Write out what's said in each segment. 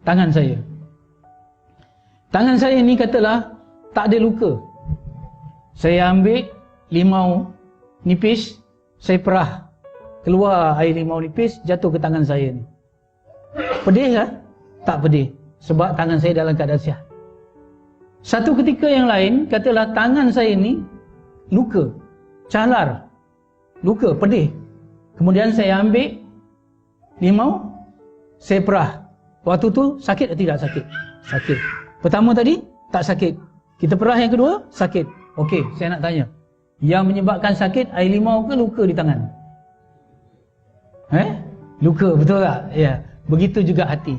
tangan saya. Tangan saya ni katalah tak ada luka. Saya ambil limau nipis, saya perah. Keluar air limau nipis, jatuh ke tangan saya ni. Pedih tak? Tak pedih. Sebab tangan saya dalam keadaan sihat. Satu ketika yang lain, katalah tangan saya ni luka, calar, luka, pedih. Kemudian saya ambil limau, saya perah. Waktu tu sakit atau tidak sakit? Sakit. Pertama tadi, tak sakit. Kita perah yang kedua, sakit. Okey, saya nak tanya. Yang menyebabkan sakit, air limau ke luka di tangan? Luka, betul tak? Ya. Begitu juga hati.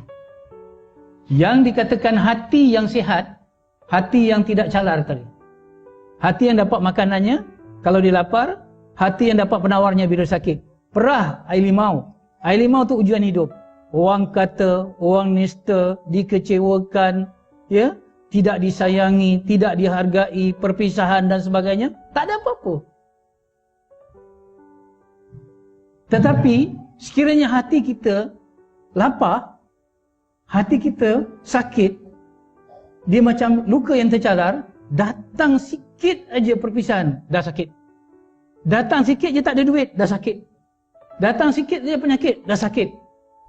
Yang dikatakan hati yang sihat, hati yang tidak calar tadi. Hati yang dapat makanannya kalau dia lapar, hati yang dapat penawarnya bila sakit. Perah air limau. Air limau tu ujian hidup. Orang kata, orang nista, dikecewakan, ya, tidak disayangi, tidak dihargai, perpisahan dan sebagainya, tak ada apa-apa. Tetapi sekiranya hati kita lapar, hati kita sakit, dia macam luka yang tercalar, datang sikit aja perpisahan, dah sakit. Datang sikit je tak ada duit, dah sakit. Datang sikit je penyakit, dah sakit.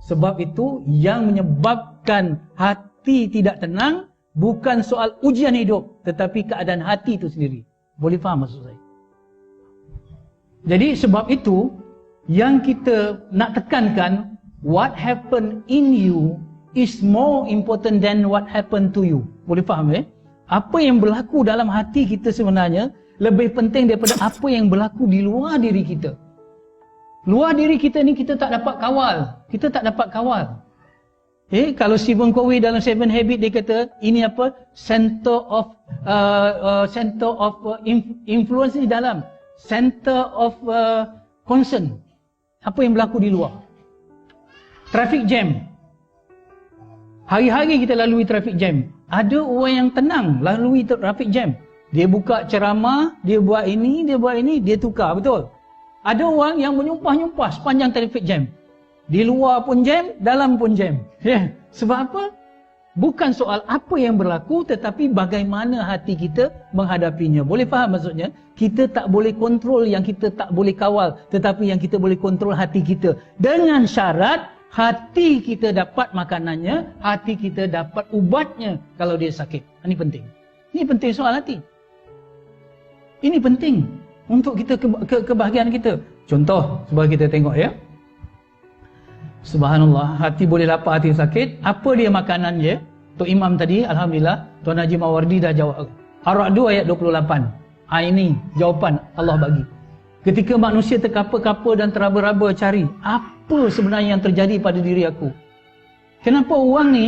Sebab itu yang menyebabkan hati tidak tenang bukan soal ujian hidup, tetapi keadaan hati itu sendiri. Boleh faham maksud saya? Jadi sebab itu yang kita nak tekankan, what happened in you is more important than what happened to you. Boleh faham Apa yang berlaku dalam hati kita sebenarnya lebih penting daripada apa yang berlaku di luar diri kita. Luar diri kita ni kita tak dapat kawal. Kita tak dapat kawal. Kalau Stephen Covey dalam Seven Habits dia kata ini apa? Center of influence di dalam. Center of concern. Apa yang berlaku di luar. Traffic jam. Hari-hari kita lalui traffic jam. Ada orang yang tenang lalui traffic jam. Dia buka ceramah, dia buat ini, dia tukar, betul? Ada orang yang menyumpah-nyumpah sepanjang traffic jam. Di luar pun jam, dalam pun jam. Sebab apa? Bukan soal apa yang berlaku, tetapi bagaimana hati kita menghadapinya. Boleh faham maksudnya? Kita tak boleh kontrol yang kita tak boleh kawal, tetapi yang kita boleh kontrol hati kita. Dengan syarat hati kita dapat makanannya, hati kita dapat ubatnya kalau dia sakit. Ini penting. Ini penting soal hati. Ini penting untuk kita kebahagiaan kita. Contoh, cuba kita tengok ya. Subhanallah, hati boleh lapar, hati sakit. Apa dia makanan dia? Tok Imam tadi, Alhamdulillah, Tuan Haji Mawardi dah jawab. Ar-Ra'd ayat 28. Ini jawapan Allah bagi. Ketika manusia terkapa-kapa dan teraba-raba cari, apa sebenarnya yang terjadi pada diri aku? Kenapa orang ni,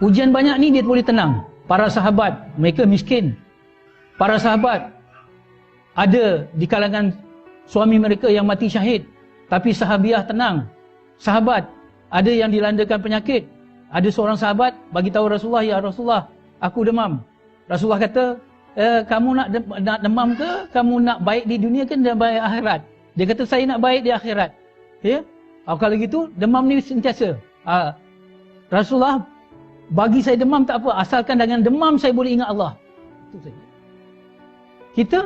ujian banyak ni dia boleh tenang? Para sahabat, mereka miskin. Para sahabat, ada di kalangan suami mereka yang mati syahid. Tapi sahabiah tenang. Sahabat, ada yang dilandakan penyakit. Ada seorang sahabat bagi tahu Rasulullah, ya Rasulullah, aku demam. Rasulullah kata, kamu nak demam ke? Kamu nak baik di dunia ke dan baik akhirat? Dia kata, saya nak baik di akhirat. Ya? Kalau gitu, demam ni sentiasa. Rasulullah, bagi saya demam tak apa. Asalkan dengan demam saya boleh ingat Allah. Itu saja. Kita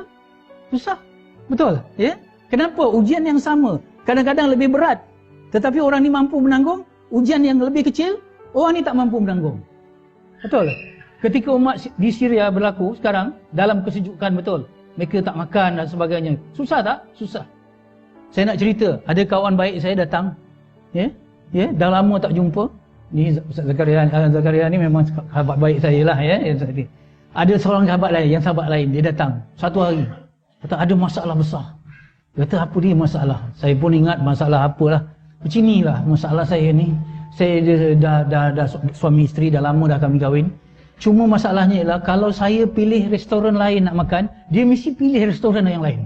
susah. Betul? Ya? Kenapa? Ujian yang sama. Kadang-kadang lebih berat. Tetapi orang ni mampu menanggung. Ujian yang lebih kecil, orang ni tak mampu menanggung. Betul? Ketika umat di Syria berlaku sekarang, dalam kesejukan betul. Mereka tak makan dan sebagainya. Susah tak? Susah. Saya nak cerita, ada kawan baik saya datang. Ya? Dah lama tak jumpa. Ni Ustaz Zakaria ni memang sahabat baik saya lah. Ya? Ada seorang sahabat lain, dia datang. Satu hari. Kata, ada masalah besar. Kata, apa dia masalah? Saya pun ingat masalah apalah. Macam inilah masalah saya ni. Saya dah suami isteri, dah lama dah kami kahwin. Cuma masalahnya ialah kalau saya pilih restoran lain nak makan, dia mesti pilih restoran yang lain.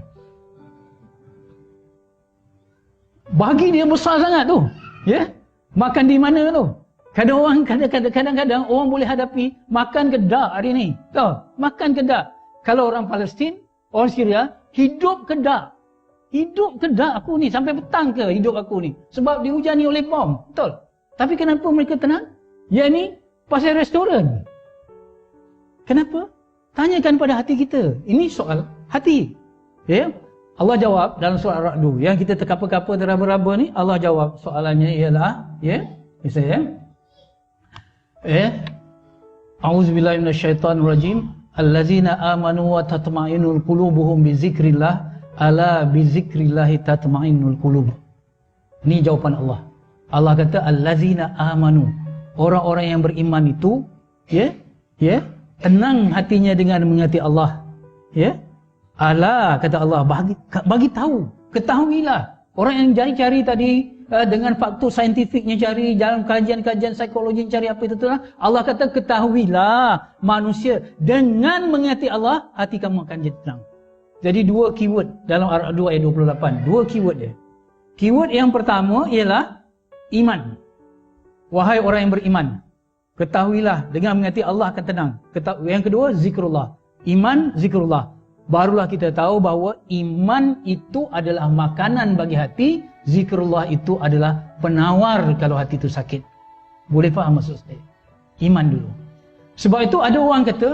Bagi dia besar sangat tu. Ya? Makan di mana tu? Kadang-kadang orang boleh hadapi makan kedak hari ni. Tahu? Makan kedak. Kalau orang Palestin, orang Syria, hidup kedak. Hidup kedak aku ni sampai petang ke hidup aku ni? Sebab dihujani oleh bom. Betul? Tapi kenapa mereka tenang? Yang ni pasal restoran. Kenapa? Tanyakan pada hati kita. Ini soal hati. Ya? Allah jawab dalam surah Ar-Ra'd. Yang kita terkapa-kapa teraba-raba ni, Allah jawab soalannya ialah, ya? Saya A'udzubillahi minasyaitonirrajim. Allazina amanu wa tatma'innul qulubuhum bi zikrillah, ala bi zikrillah tatma'innul qulub. Ini jawapan Allah. Allah kata allazina amanu. Orang-orang yang beriman itu, ya, tenang hatinya dengan mengingati Allah. Ya. Ala, kata Allah, bagi tahu, ketahuilah. Orang yang cari-cari tadi dengan faktor saintifiknya cari, dalam kajian-kajian psikologi cari apa itu lah. Allah kata ketahuilah manusia dengan mengingati Allah, hati kamu akan jadi tenang. Jadi dua keyword dalam Ar-Ra'd ayat 28. Dua keyword dia. Keyword yang pertama ialah iman. Wahai orang yang beriman, ketahuilah dengan mengingati Allah akan tenang. Yang kedua zikrullah. Iman, zikrullah. Barulah kita tahu bahawa iman itu adalah makanan bagi hati, zikrullah itu adalah penawar kalau hati itu sakit. Boleh faham maksud saya? Iman dulu. Sebab itu ada orang kata,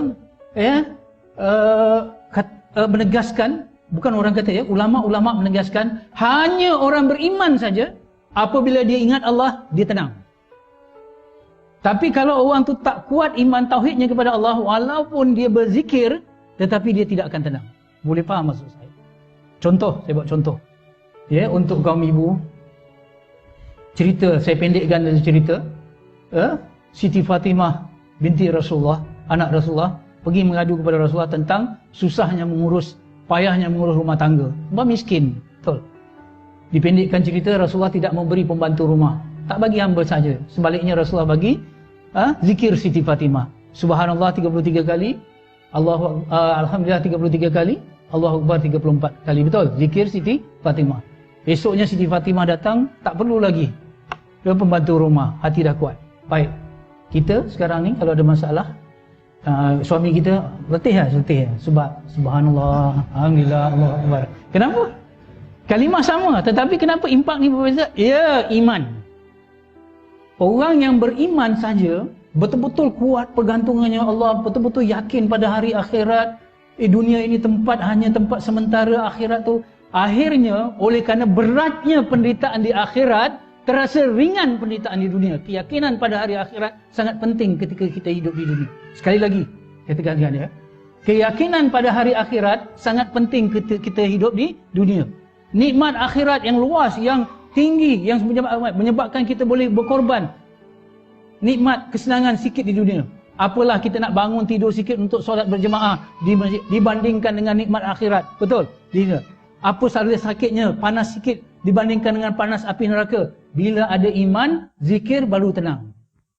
menegaskan, bukan orang kata ya, ulama-ulama menegaskan, hanya orang beriman saja, apabila dia ingat Allah, dia tenang. Tapi kalau orang tu tak kuat iman tauhidnya kepada Allah, walaupun dia berzikir, tetapi dia tidak akan tenang. Boleh faham maksud saya? Contoh, saya buat contoh. Ya, untuk kaum ibu. Cerita, saya pendekkan dari cerita. Siti Fatimah binti Rasulullah, anak Rasulullah, pergi mengadu kepada Rasulullah tentang susahnya mengurus, payahnya mengurus rumah tangga. Sebab miskin. Betul. Dipendekkan cerita, Rasulullah tidak memberi pembantu rumah. Tak bagi hamba saja. Sebaliknya Rasulullah bagi zikir Siti Fatimah. Subhanallah 33 kali. Alhamdulillah 33 kali, Allahu Akbar 34 kali. Betul, zikir Siti Fatimah. Esoknya Siti Fatimah datang, tak perlu lagi dia pembantu rumah, hati dah kuat. Baik, kita sekarang ni kalau ada masalah, suami kita letih. Sebab subhanallah, alhamdulillah, Allahu Akbar. Kenapa? Kalimah sama, tetapi kenapa impak ni berbeza? Ya, iman. Orang yang beriman saja betul-betul kuat pergantungannya Allah, betul-betul yakin pada hari akhirat. Dunia ini hanya tempat sementara, akhirat tu akhirnya oleh kerana beratnya penderitaan di akhirat, terasa ringan penderitaan di dunia. Keyakinan pada hari akhirat sangat penting ketika kita hidup di dunia. Sekali lagi, saya tegaskan ya. Keyakinan pada hari akhirat sangat penting ketika kita hidup di dunia. Nikmat akhirat yang luas, yang tinggi, yang menyebabkan kita boleh berkorban. Nikmat kesenangan sikit di dunia. Apalah kita nak bangun tidur sikit untuk solat berjemaah di masjid dibandingkan dengan nikmat akhirat. Betul? Apa salah sakitnya panas sikit dibandingkan dengan panas api neraka. Bila ada iman, zikir baru tenang.